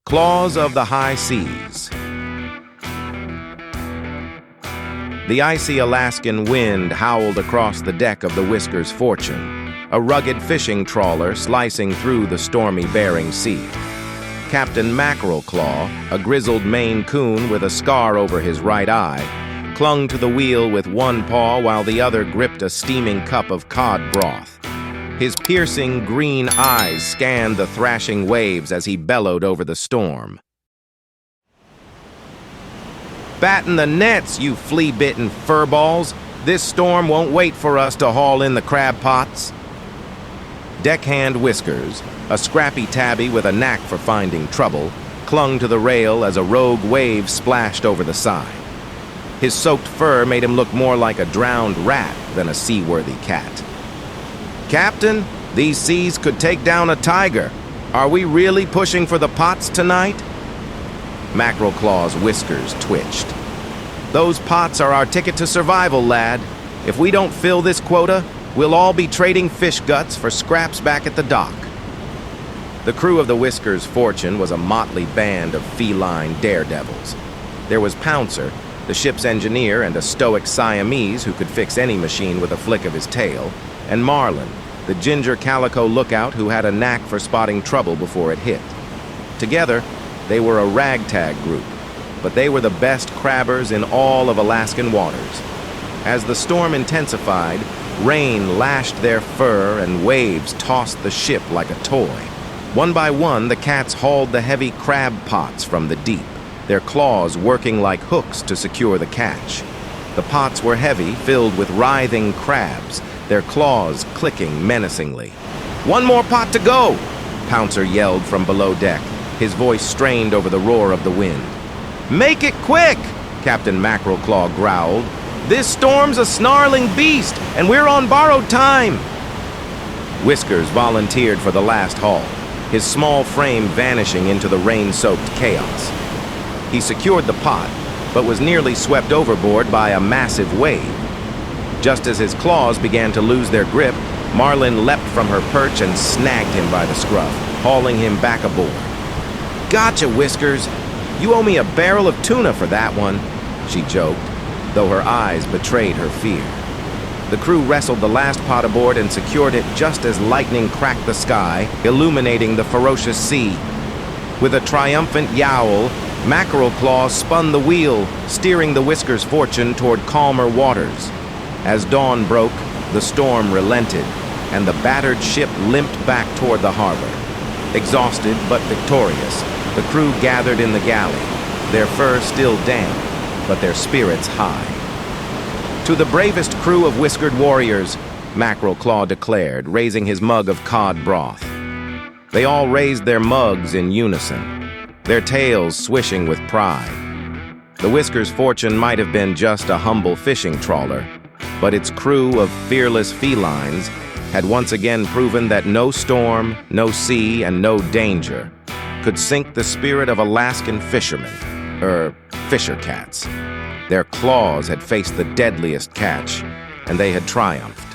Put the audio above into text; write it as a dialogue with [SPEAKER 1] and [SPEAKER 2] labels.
[SPEAKER 1] Claws of the High Seas. The icy Alaskan wind howled across the deck of the Whisker's Fortune, a rugged fishing trawler slicing through the stormy Bering Sea. Captain Mackerelclaw, a grizzled Maine coon with a scar over his right eye, clung to the wheel with one paw while the other gripped a steaming cup of cod broth. His piercing green eyes scanned the thrashing waves as he bellowed over the storm. "Batten the nets, you flea-bitten furballs! This storm won't wait for us to haul in the crab pots." Deckhand Whiskers, a scrappy tabby with a knack for finding trouble, clung to the rail as a rogue wave splashed over the side. His soaked fur made him look more like a drowned rat than a seaworthy cat. "Captain, these seas could take down a tiger. Are we really pushing for the pots tonight?" Mackerelclaw's whiskers twitched. "Those pots are our ticket to survival, lad. If we don't fill this quota, we'll all be trading fish guts for scraps back at the dock." The crew of the Whisker's Fortune was a motley band of feline daredevils. There was Pouncer, the ship's engineer and a stoic Siamese who could fix any machine with a flick of his tail, and Marlin, the ginger calico lookout who had a knack for spotting trouble before it hit. Together, they were a ragtag group, but they were the best crabbers in all of Alaskan waters. As the storm intensified, rain lashed their fur and waves tossed the ship like a toy. One by one, the cats hauled the heavy crab pots from the deep, their claws working like hooks to secure the catch. The pots were heavy, filled with writhing crabs, their claws clicking menacingly. "One more pot to go!" Pouncer yelled from below deck, his voice strained over the roar of the wind. "Make it quick!" Captain Mackerelclaw growled. "This storm's a snarling beast, and we're on borrowed time!" Whiskers volunteered for the last haul, his small frame vanishing into the rain-soaked chaos. He secured the pot, but was nearly swept overboard by a massive wave. Just as his claws began to lose their grip, Marlin leapt from her perch and snagged him by the scruff, hauling him back aboard. "Gotcha, Whiskers! You owe me a barrel of tuna for that one," she joked, though her eyes betrayed her fear. The crew wrestled the last pot aboard and secured it just as lightning cracked the sky, illuminating the ferocious sea. With a triumphant yowl, Mackerelclaw spun the wheel, steering the Whisker's Fortune toward calmer waters. As dawn broke, the storm relented, and the battered ship limped back toward the harbor. Exhausted but victorious, the crew gathered in the galley, their fur still damp, but their spirits high. "To the bravest crew of whiskered warriors," Mackerelclaw declared, raising his mug of cod broth. They all raised their mugs in unison, their tails swishing with pride. The Whisker's Fortune might have been just a humble fishing trawler, but its crew of fearless felines had once again proven that no storm, no sea, and no danger could sink the spirit of Alaskan fishermen, fishercats. Their claws had faced the deadliest catch, and they had triumphed.